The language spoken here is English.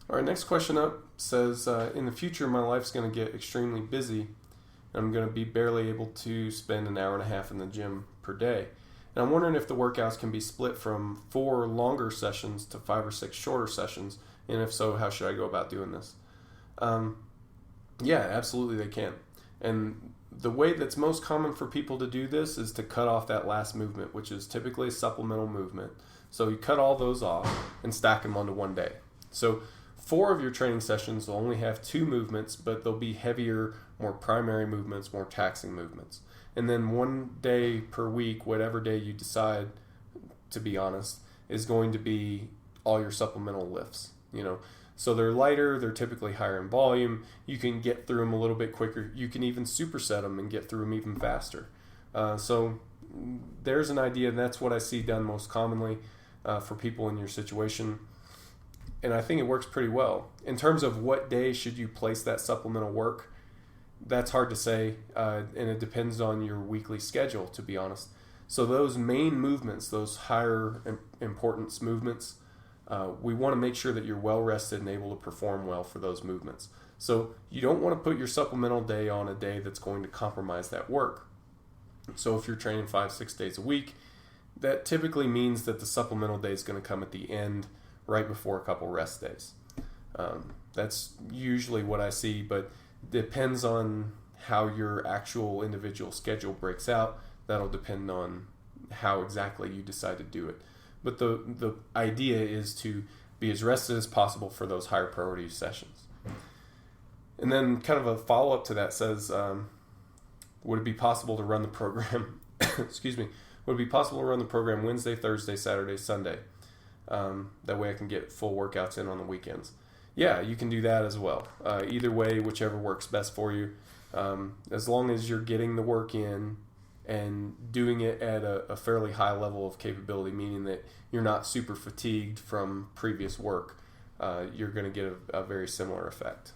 All right, next question up says, in the future, my life's going to get extremely busy, and I'm going to be barely able to spend an hour and a half in the gym per day. And I'm wondering if the workouts can be split from 4 longer sessions to 5 or 6 shorter sessions, and if so, how should I go about doing this? Um, yeah, absolutely they can. And the way that's most common for people to do this is to cut off that last movement, which is typically a supplemental movement. So you cut all those off and stack them onto one day. So 4 of your training sessions will only have 2 movements, but they'll be heavier, more primary movements, more taxing movements. And then 1 day per week, whatever day you decide, to be honest, is going to be all your supplemental lifts. So they're lighter, they're typically higher in volume. You can get through them a little bit quicker. You can even superset them and get through them even faster. So there's an idea, and that's what I see done most commonly for people in your situation. And I think it works pretty well. In terms of what day should you place that supplemental work, that's hard to say, and it depends on your weekly schedule, to be honest. So those main movements, those higher importance movements, we want to make sure that you're well rested and able to perform well for those movements. So you don't want to put your supplemental day on a day that's going to compromise that work. So if you're training 5-6 days a week, that typically means that the supplemental day is going to come at the end, right before a couple rest days. That's usually what I see, but depends on how your actual individual schedule breaks out. That'll depend on how exactly you decide to do it. But the idea is to be as rested as possible for those higher priority sessions. And then kind of a follow-up to that says, would it be possible to run the program, excuse me, would it be possible to run the program Wednesday, Thursday, Saturday, Sunday? That way I can get full workouts in on the weekends. Yeah, you can do that as well. Either way, whichever works best for you. As long as you're getting the work in and doing it at a fairly high level of capability, meaning that you're not super fatigued from previous work, you're going to get a very similar effect.